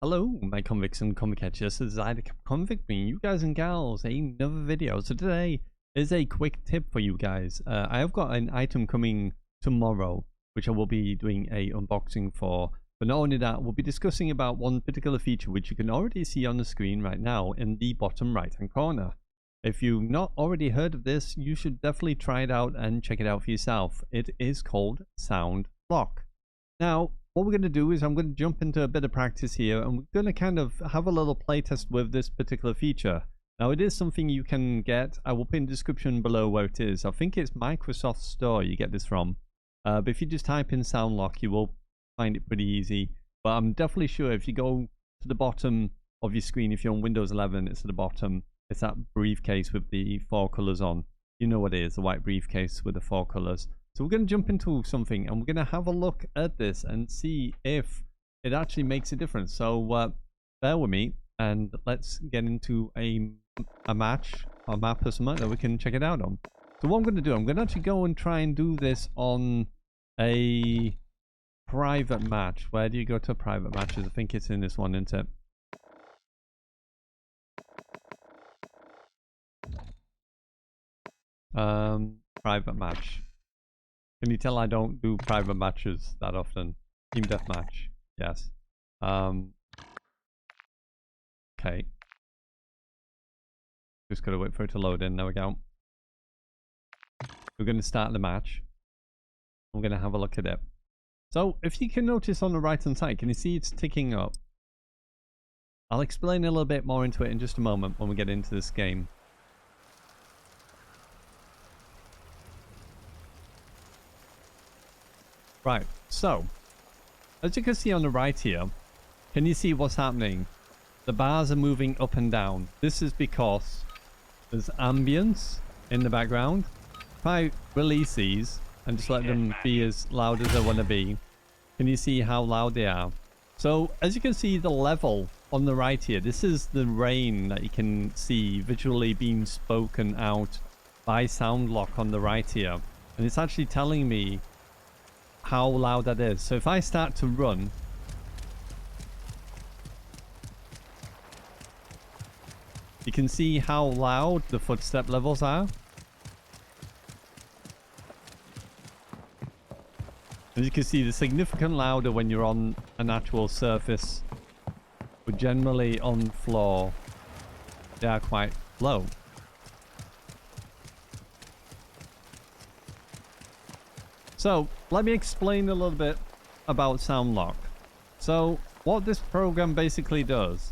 Hello, my convicts and convict catchers. This is I, the convict, bringing you guys and gals another video. So today is a quick tip for you guys. I have got an item coming tomorrow, which I will be doing a unboxing for. But not only that, we'll be discussing about one particular feature which you can already see on the screen right now in the bottom right hand corner. If you've not already heard of this, you should definitely try it out and check it out for yourself. It is called Sound Lock. Now, what we're going to do is I'm going to jump into a bit of practice here, and we're going to kind of have a little playtest with this particular feature. Now, it is something you can get. I will put in the description below where it is. I think it's Microsoft Store you get this from. But if you just type in Sound Lock, you will find it pretty easy. But I'm definitely sure if you go to the bottom of your screen, if you're on Windows 11, it's at the bottom. It's that briefcase with the 4 colors on. You know what it is, the white briefcase with the 4 colors. So we're going to jump into something and we're going to have a look at this and see if it actually makes a difference. So bear with me and let's get into a match or map or something that we can check it out on. So what I'm going to do, I'm going to actually go and try and do this on a private match. Where do you go to private matches? I think it's in this one, isn't it? Private match. Can you tell I don't do private matches that often? Team deathmatch. Yes. Okay. Just gotta wait for it to load in. There we go. We're gonna start the match. I'm gonna have a look at it. So, if you can notice on the right hand side, can you see it's ticking up? I'll explain a little bit more into it in just a moment when we get into this game. Right, so, as you can see on the right here, can you see what's happening? The bars are moving up and down. This is because there's ambience in the background. If I release these and just let them be as loud as they want to be, can you see how loud they are? So, as you can see the level on the right here, this is the rain that you can see visually being spoken out by Sound Lock on the right here. And it's actually telling me how loud that is. So if I start to run, you can see how loud the footstep levels are. As you can see, they're significantly louder when you're on an actual surface, but generally on floor they are quite low. So, let me explain a little bit about Sound Lock. So, what this program basically does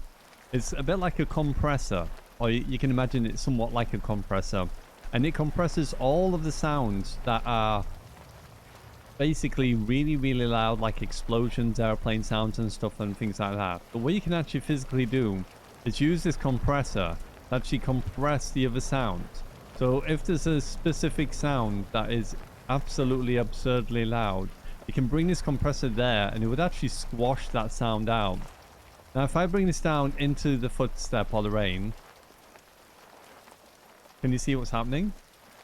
is a bit like a compressor, or you can imagine it somewhat like a compressor, and it compresses all of the sounds that are basically really, really loud, like explosions, airplane sounds and stuff and things like that. But what you can actually physically do is use this compressor to actually compress the other sounds. So, if there's a specific sound that is absolutely absurdly loud, you can bring this compressor there and it would actually squash that sound out. Now if I bring this down into the footstep or the rain, can you see what's happening?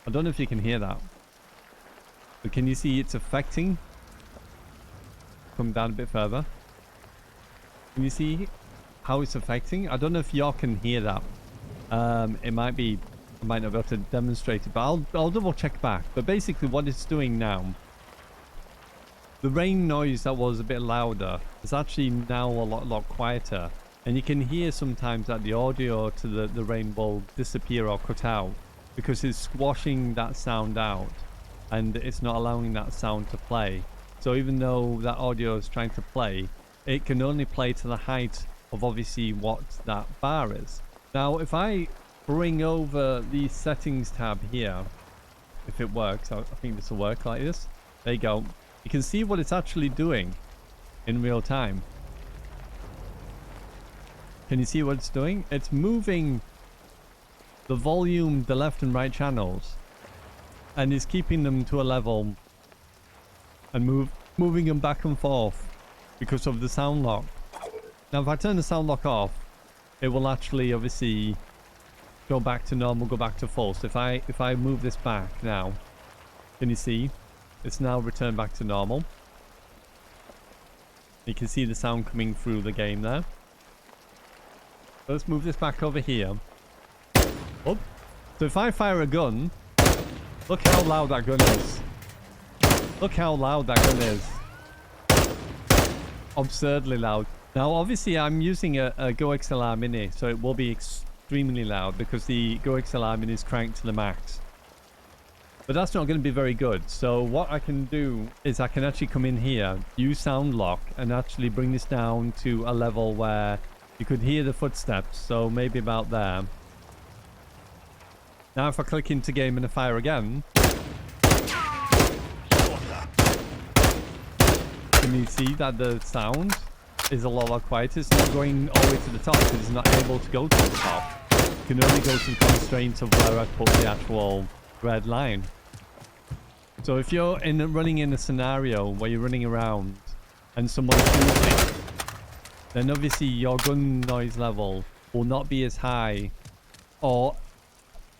I don't know if you can hear that, but can you see it's affecting? Come down a bit further. Can you see how it's affecting? I don't know if y'all can hear that. It might be, I might not be able to demonstrate it, but I'll double check back. But basically what it's doing now, the rain noise that was a bit louder is actually now a lot quieter. And you can hear sometimes that the audio to the rain will disappear or cut out because it's squashing that sound out and it's not allowing that sound to play. So even though that audio is trying to play, it can only play to the height of obviously what that bar is. Now if I bring over the settings tab here, if it works, I think this will work like this. There you go. You can see what it's actually doing in real time. Can you see what it's doing? It's moving the volume, the left and right channels, and is keeping them to a level and moving them back and forth because of the sound lock. Now if I turn the sound lock off, it will actually obviously go back to normal, go back to full. So if I move this back now, can you see it's now returned back to normal? You can see the sound coming through the game there. Let's move this back over here. Oh. So if I fire a gun, look how loud that gun is. Look how loud that gun is. Absurdly loud. Now, obviously, I'm using a Go XLR Mini, so it will be extremely loud because the Go XLR Mini is cranked to the max. But that's not going to be very good. So what I can do is I can actually come in here, use sound lock, and actually bring this down to a level where you could hear the footsteps. So maybe about there. Now if I click into game and I fire again, can you see that the sound is a lot quieter? It's not going all the way to the top because it's not able to go to the top. You can only go to the constraints of where I put the actual red line. So if you're running in a scenario where you're running around and someone's shooting, then obviously your gun noise level will not be as high or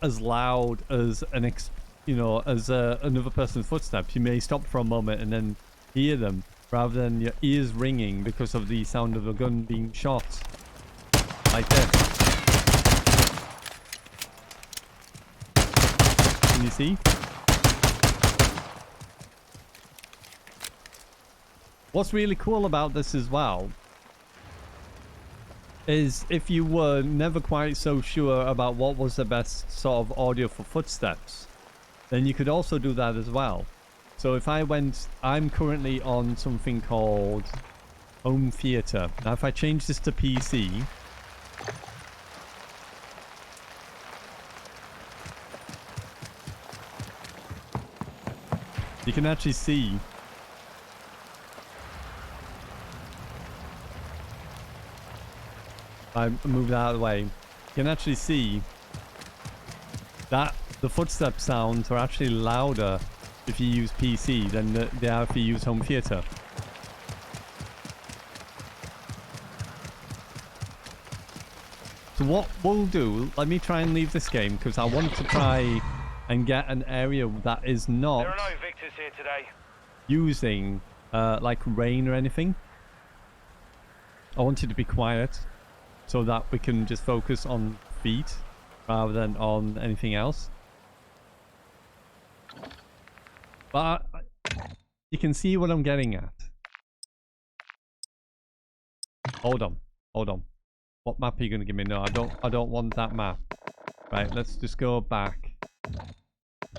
as loud as another person's footsteps. You may stop for a moment and then hear them rather than your ears ringing because of the sound of a gun being shot like this. Can you see? What's really cool about this as well is if you were never quite so sure about what was the best sort of audio for footsteps, then you could also do that as well. So if I'm currently on something called home theater. Now if I change this to PC, you can actually see I move that out of the way. You can actually see that the footstep sounds are actually louder if you use PC than they are if you use home theater. So what we'll do, let me try and leave this game because I want to try and get an area that is not there are no victors here today. Using like rain or anything. I want it to be quiet so that we can just focus on feet rather than on anything else. But you can see what I'm getting at. Hold on. What map are you going to give me? No, I don't want that map. Right, let's just go back.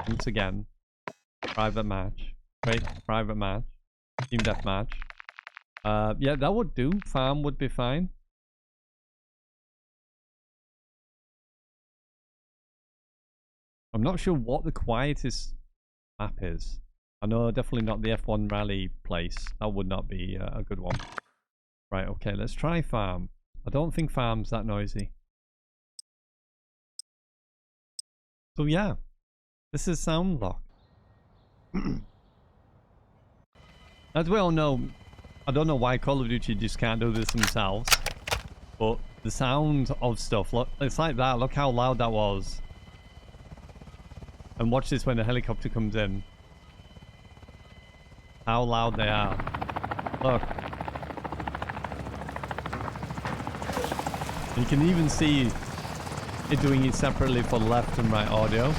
Once again. Private match. Wait, private match. Team deathmatch. Yeah, that would do. Farm would be fine. I'm not sure what the quietest map is. I know definitely not the F1 rally place. That would not be a good one. Right, okay, let's try farm. I don't think farm's that noisy. So yeah, this is sound lock. As we all know, I don't know why Call of Duty just can't do this themselves. But the sound of stuff, look, it's like that. Look how loud that was. And watch this when the helicopter comes in. How loud they are. Look. You can even see it doing it separately for left and right audio.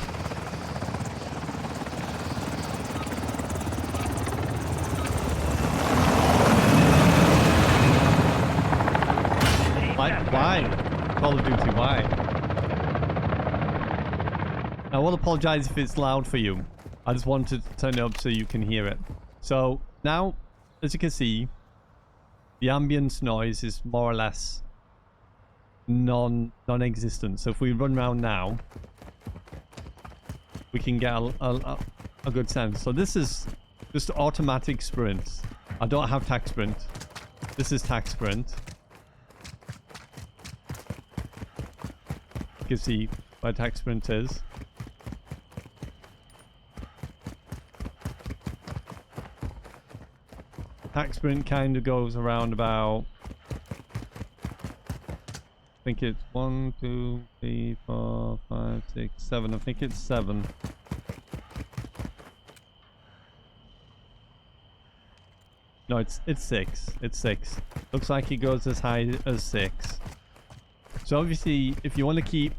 Why? Call of Duty, why? I will apologize if it's loud for you. I just wanted to turn it up so you can hear it. So now, as you can see, the ambience noise is more or less non-existent. So if we run around now, we can get a good sense. So this is just automatic sprint. I don't have tac sprint. This is tac sprint. You can see where tac sprint is. Tac sprint kind of goes around about, I think it's 1, 2, 3, 4, 5, 6, 7. I think it's 7. No, it's 6. It's 6. Looks like it goes as high as 6. So obviously, if you want to keep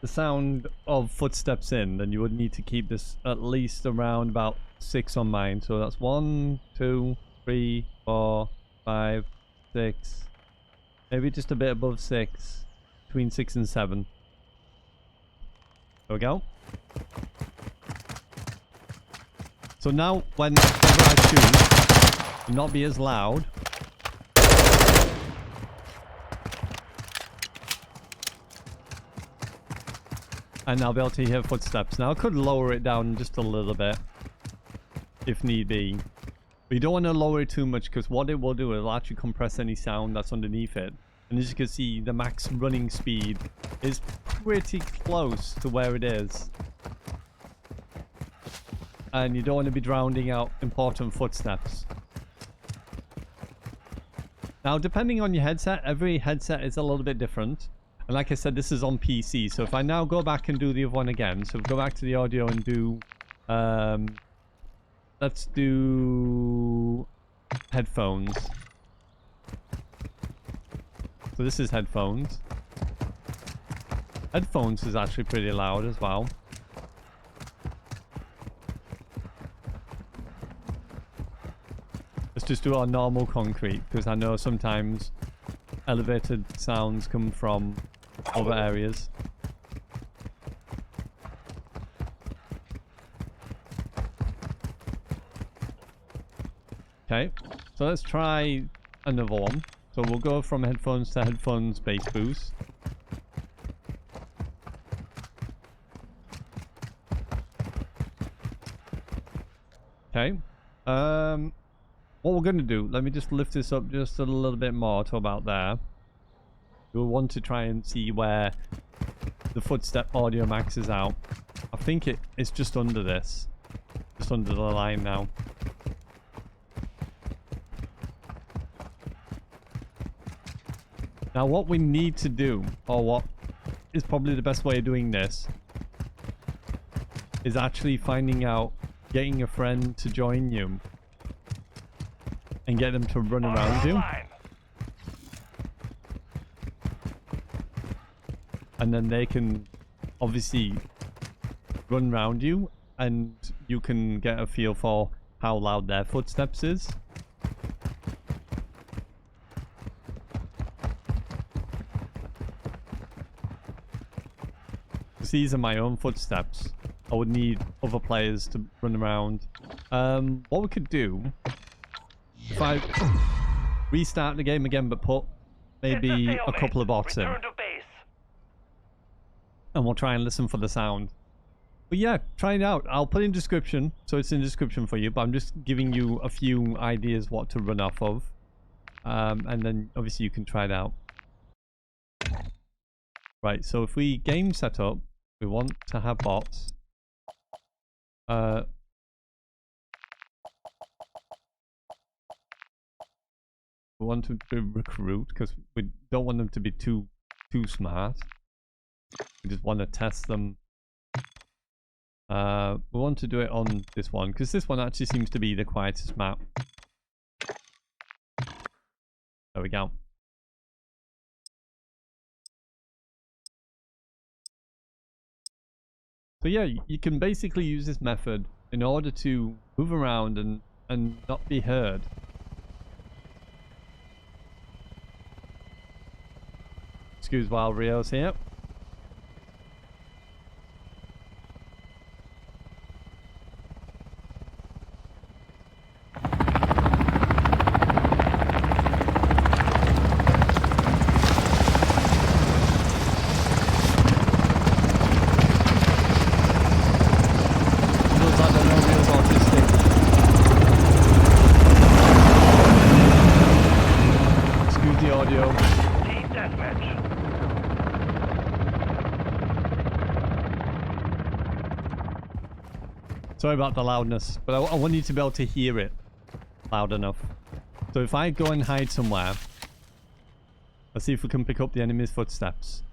the sound of footsteps in, then you would need to keep this at least around about 6 on mine. So that's 1, 2, 3, 4, 5, 6. Maybe just a bit above 6. Between 6 and 7. There we go. So now, whenever I shoot, will not be as loud. And I'll be able to hear footsteps. Now I could lower it down just a little bit, if need be. But you don't want to lower it too much, because what it will do, it'll actually compress any sound that's underneath it. And as you can see, the max running speed is pretty close to where it is. And you don't want to be drowning out important footsteps. Now, depending on your headset, every headset is a little bit different. And like I said, this is on PC. So if I now go back and do the other one again, so go back to the audio and do, let's do headphones. So this is headphones. Headphones is actually pretty loud as well. Let's just do our normal concrete, because I know sometimes elevated sounds come from other areas. Okay, so let's try another one. So we'll go from headphones to headphones bass boost. Okay. What we're going to do, let me just lift this up just a little bit more to about there. We'll want to try and see where the footstep audio maxes out. I think it's just under this. Just under the line now. Now what we need to do, or what is probably the best way of doing this, is actually finding out, getting a friend to join you. And get them to run around you. And then they can obviously run around you, and you can get a feel for how loud their footsteps is. Because these are my own footsteps. I would need other players to run around. What we could do, if I restart the game again but put maybe a couple of bots in. And we'll try and listen for the sound. But yeah, try it out. I'll put in description, so it's in description for you. But I'm just giving you a few ideas what to run off of. And then obviously you can try it out. Right, so if we game setup, we want to have bots. We want them to recruit, because we don't want them to be too smart. We just want to test them. We want to do it on this one, because this one actually seems to be the quietest map. There we go. So yeah, you can basically use this method in order to move around and not be heard. Excuse while Rio's here. Sorry about the loudness, but I want you to be able to hear it loud enough. So if I go and hide somewhere, let's see if we can pick up the enemy's footsteps.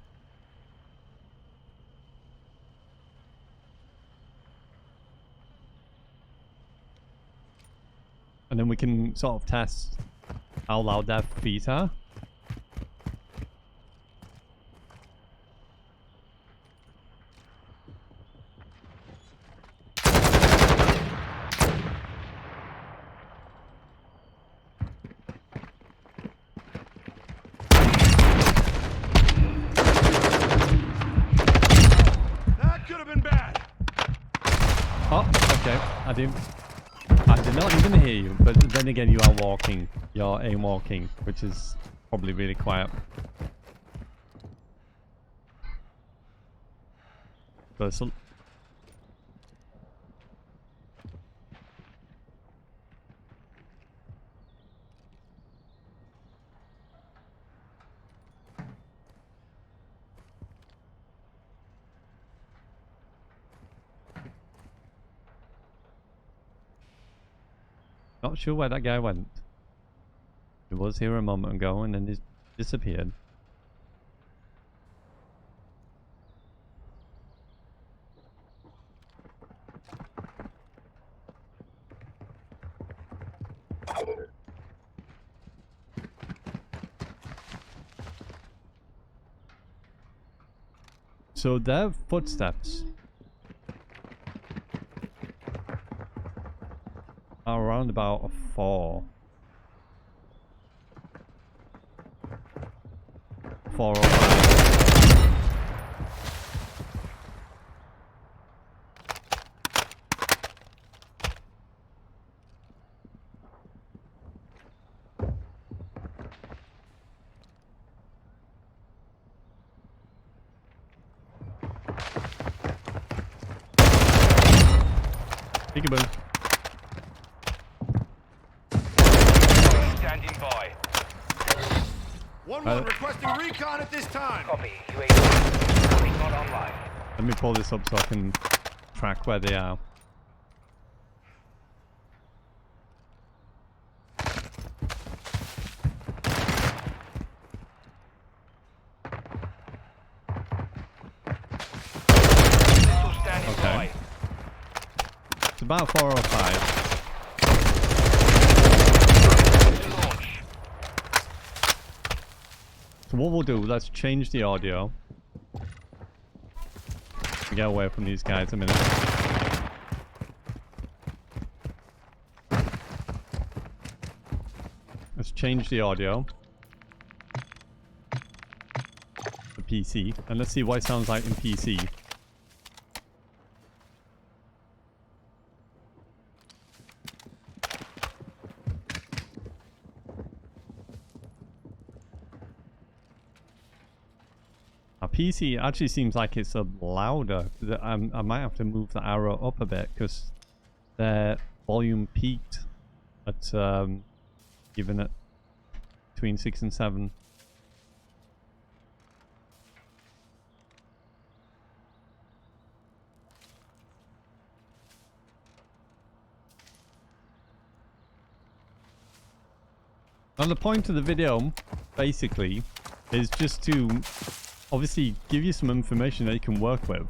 And then we can sort of test how loud their feet are. Okay, I did not even hear you, but then again you are walking. You're aim walking, which is probably really quiet. So not sure where that guy went. He was here a moment ago and then he disappeared. So their footsteps are around about a 4. 4 or 5. Peekaboo. Standing by. 1-1 requesting recon at this time. Copy. UAV recon online. Let me pull this up so I can track where they are. Missile standing by. It's about 4 or 5. Launch. So what we'll do, let's change the audio. Get away from these guys a minute. Let's change the audio. The PC. And let's see what it sounds like in PC. PC actually seems like it's louder. I might have to move the arrow up a bit because their volume peaked at even at between 6 and 7. And the point of the video, basically, is just to obviously give you some information that you can work with.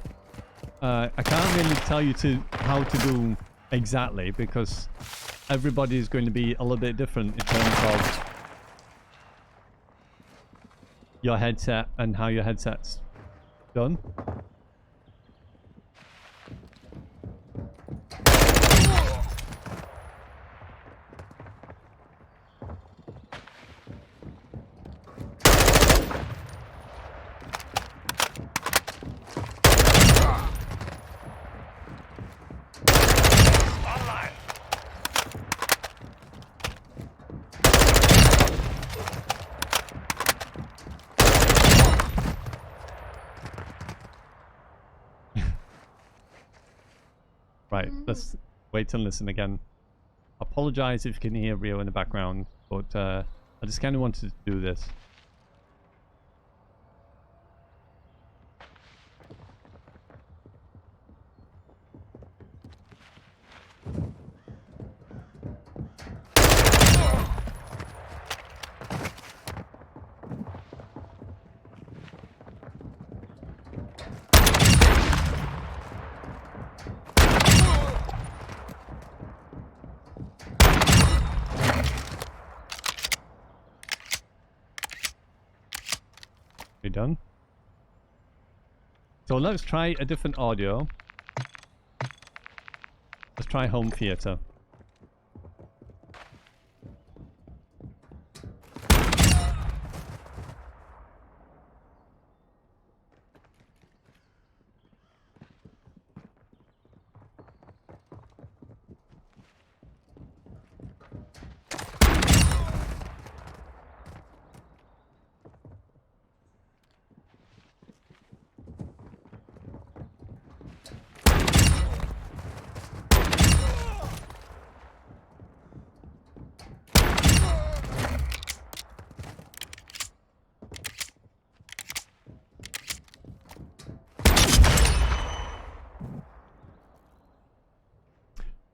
I can't really tell you how to do exactly because everybody is going to be a little bit different in terms of your headset and how your headset's done. Right, let's wait and listen again. Apologize if you can hear Rio in the background, but I just kind of wanted to do this. We done? So let's try a different audio. Let's try home theater.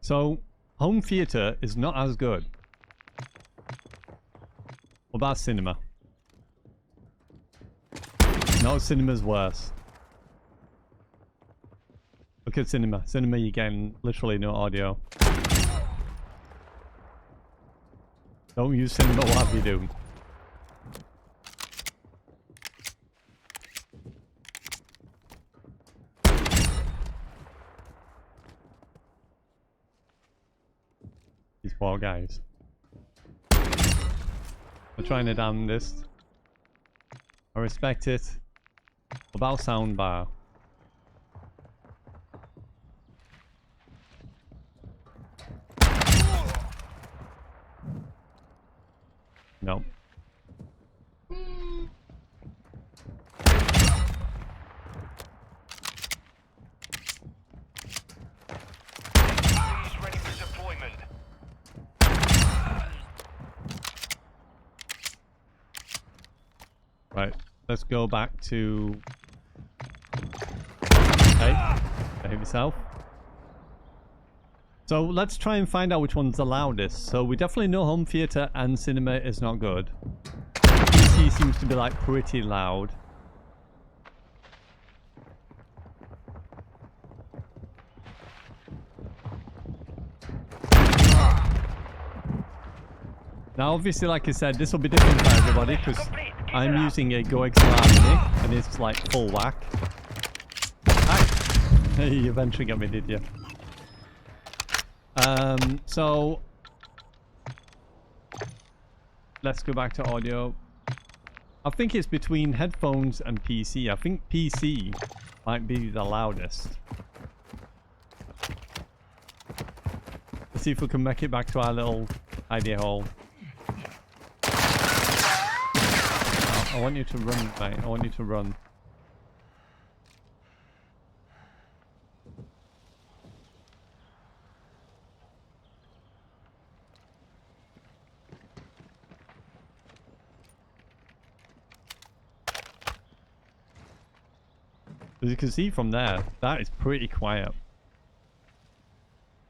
So, home theater is not as good. What about cinema? No, cinema's worse. Look at cinema. Cinema, you're getting literally no audio. Don't use cinema, whatever you do. These poor guys. I'm trying to down this. I respect it. About soundbar. No. He's ready for deployment. Right. Let's go back to... Hey. Behave yourself. So let's try and find out which one's the loudest. So we definitely know home theater and cinema is not good. PC seems to be like pretty loud. Now obviously, like I said, this will be different for everybody because I'm using a Go XLR Mini and it's like full whack. Ah. You eventually got me, did you? So let's go back to audio. I think it's between headphones and PC. I think PC might be the loudest. Let's see if we can make it back to our little idea hole. Oh, I want you to run, mate. I want you to run. As you can see from there, that is pretty quiet.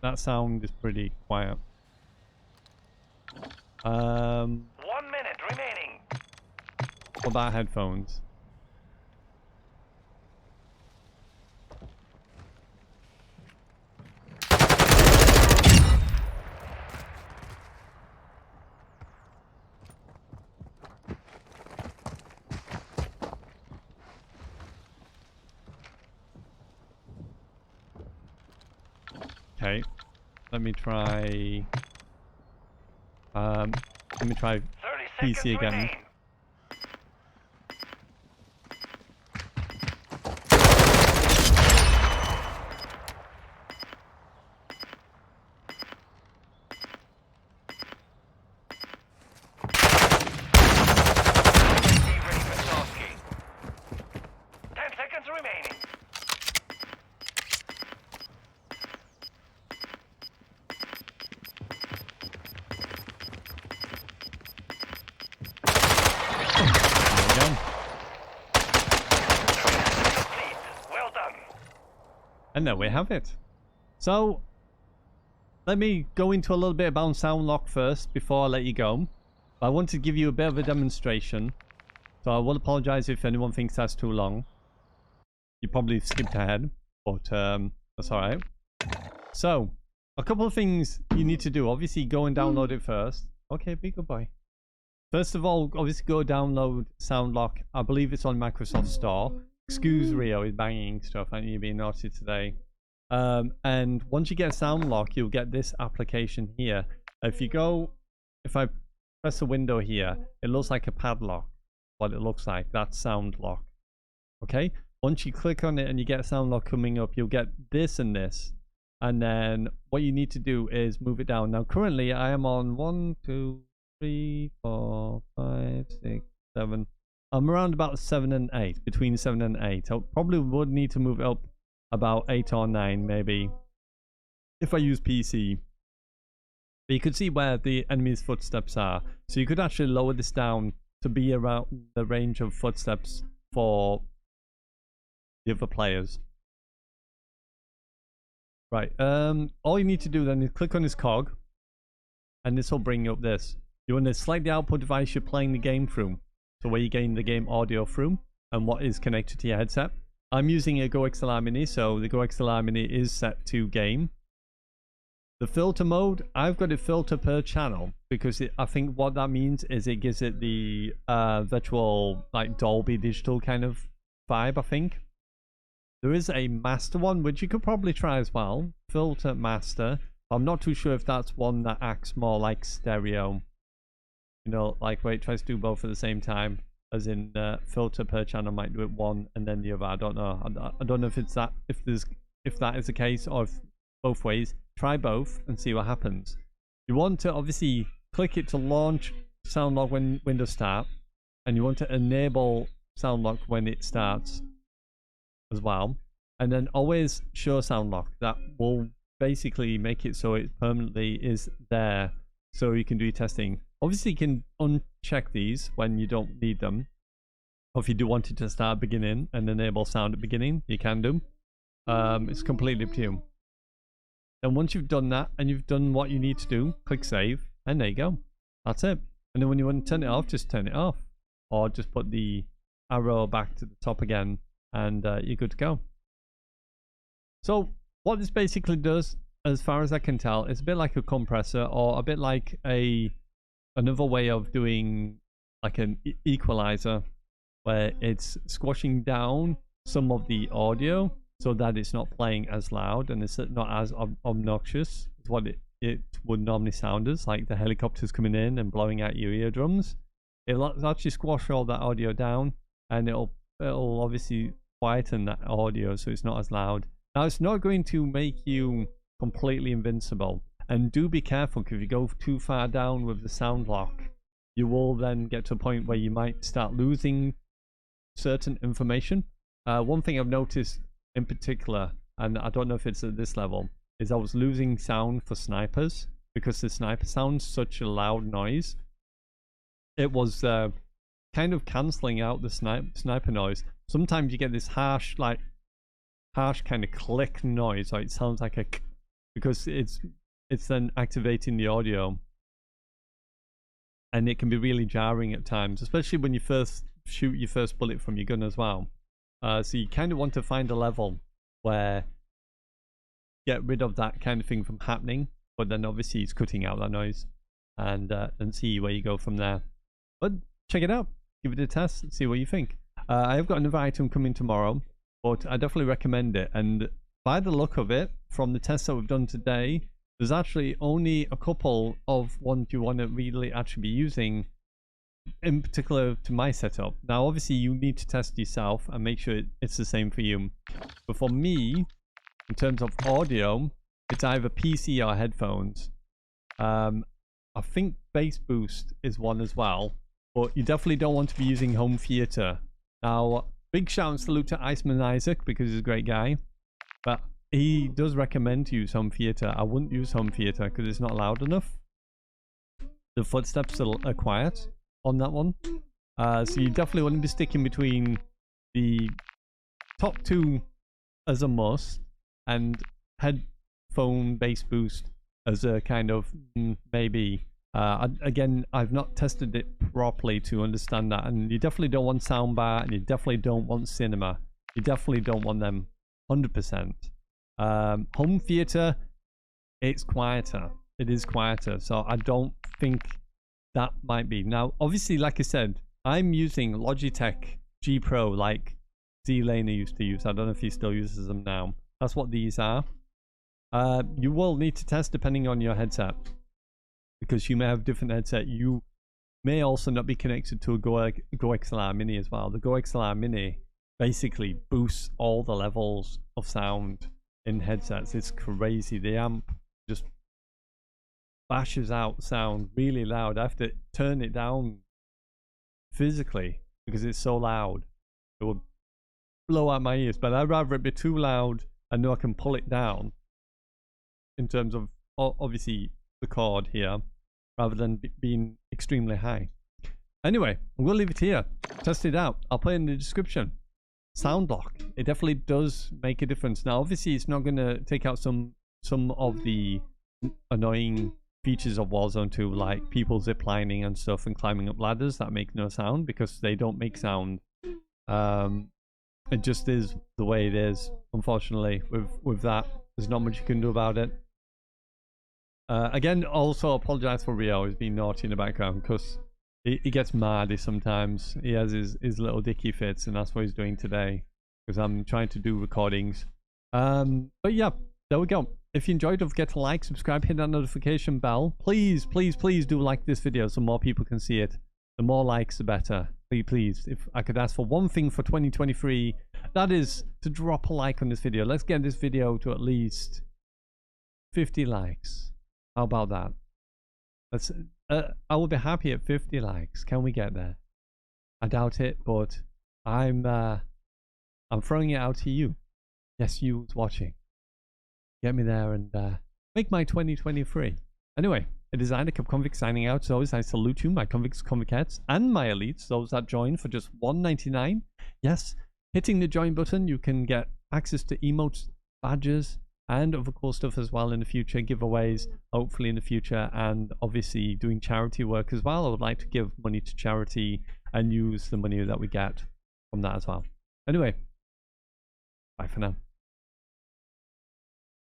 That sound is pretty quiet. 1 minute remaining. What about headphones? Okay, let me try. Let me try 30 PC seconds again. remain. Be ready for tasking. 10 seconds remaining. Complete. Well done. And there we have it. So, let me go into a little bit about sound lock first before I let you go. I want to give you a bit of a demonstration. So I will apologize if anyone thinks that's too long. You probably skipped ahead, but that's alright. So, a couple of things you need to do. Obviously, go and download it first. Okay, be good boy. First of all, obviously go download SoundLock. I believe it's on Microsoft Store. Excuse Rio, he's banging stuff. I need to be naughty today. And once you get SoundLock, you'll get this application here. If I press a window here, it looks like a padlock. What it looks like, that's SoundLock. Okay? Once you click on it and you get SoundLock coming up, you'll get this and this. And then what you need to do is move it down. Now, currently, I am on 1, 2, 3, 4, 5, 6, 7. I'm around about 7 and 8, between 7 and 8. I probably would need to move it up about 8 or 9, maybe, if I use PC. But you could see where the enemy's footsteps are. So you could actually lower this down to be around the range of footsteps for the other players. Right. All you need to do then is click on this cog, and this will bring up this. You want to select the output device you're playing the game through. So where you gain the game audio through, and what is connected to your headset. I'm using a Go XLR Mini, so the Go XLR Mini is set to game. The filter mode, I've got it filter per channel because I think what that means is it gives it the virtual like Dolby Digital kind of vibe, I think. There is a master one, which you could probably try as well. Filter master. I'm not too sure if that's one that acts more like stereo. You know, like where it tries to do both at the same time. As in filter per channel might do it one and then the other. I don't know. I don't know if it's that if that is the case or if both ways. Try both and see what happens. You want to obviously click it to launch sound lock when Windows start, and you want to enable sound lock when it starts as well, and then always show sound lock. That will basically make it so it permanently is there so you can do your testing. Obviously you can uncheck these when you don't need them, or if you do want it to start beginning and enable sound at beginning, you can do. It's completely up to you. And once you've done that and you've done what you need to do, click save, and there you go. That's it. And then when you want to turn it off, just turn it off, or just put the arrow back to the top again, and you're good to go. So what this basically does, as far as I can tell, is a bit like a compressor, or a bit like another way of doing like an equalizer, where it's squashing down some of the audio so that it's not playing as loud and it's not as obnoxious as what it would normally sound as, like the helicopters coming in and blowing out your eardrums. It'll actually squash all that audio down, and it'll obviously quieten that audio so it's not as loud. Now, it's not going to make you completely invincible, and do be careful, because if you go too far down with the sound lock, you will then get to a point where you might start losing certain information. One thing I've noticed in particular, and I don't know if it's at this level, is I was losing sound for snipers, because the sniper sounds such a loud noise. It was kind of cancelling out the sniper noise. Sometimes you get this harsh kind of click noise, so it sounds like a because it's then activating the audio, and it can be really jarring at times, especially when you first shoot your first bullet from your gun as well. So you kind of want to find a level where get rid of that kind of thing from happening, but then obviously it's cutting out that noise, and see where you go from there. But check it out, give it a test, see what you think. I've got another item coming tomorrow, but I definitely recommend it. And by the look of it, from the tests that we've done today, there's actually only a couple of ones you want to really actually be using, in particular to my setup. Now obviously you need to test yourself and make sure it's the same for you. But for me, in terms of audio, it's either PC or headphones. I think bass boost is one as well, but you definitely don't want to be using home theater. Now, big shout and salute to Iceman Isaac, because he's a great guy, but he does recommend to use home theater. I wouldn't use home theater because it's not loud enough. The footsteps are quiet on that one. So you definitely want to be sticking between the top two as a must, and headphone bass boost as a kind of maybe. Again, I've not tested it properly to understand that, and you definitely don't want soundbar, and you definitely don't want cinema. You definitely don't want them 100%. Home theater, it's quieter. It is quieter, so I don't think that might be. Now, obviously, like I said, I'm using Logitech G Pro, like Z-Laner used to use. I don't know if he still uses them now. That's what these are. You will need to test depending on your headset, because you may have different headset. You may also not be connected to a Go XLR Mini as well. The Go XLR Mini basically boosts all the levels of sound in headsets. It's crazy. The amp just bashes out sound really loud. I have to turn it down physically because it's so loud. It will blow out my ears, but I'd rather it be too loud and know I can pull it down in terms of obviously the chord here, rather than being extremely high. Anyway, I'm going to leave it here. Test it out. I'll put it in the description. sound block. It definitely does make a difference. Now, obviously, it's not going to take out some of the annoying features of Warzone 2, like people ziplining and stuff and climbing up ladders that make no sound, because they don't make sound. It just is the way it is, unfortunately. With that, there's not much you can do about it. Again, also apologize for Rio. He's being naughty in the background because he gets mad sometimes. He has his little dicky fits, and that's what he's doing today, because I'm trying to do recordings. But yeah, there we go. If you enjoyed, don't forget to like, subscribe, hit that notification bell. Please, please, please do like this video so more people can see it. The more likes, the better. Please, please. If I could ask for one thing for 2023, that is to drop a like on this video. Let's get this video to at least 50 likes. How about that? Let's. I will be happy at 50 likes. Can we get there? I doubt it, but I'm throwing it out to you. Yes, you who's watching. Get me there and make my 2023. Anyway, it is Convict signing out. As always, I salute you, my convicts, convicts, and my elites, those that join for just $1.99. Yes, hitting the join button, you can get access to emotes, badges, and other cool stuff as well in the future, giveaways hopefully in the future, and obviously doing charity work as well. I would like to give money to charity and use the money that we get from that as well. Anyway, bye for now.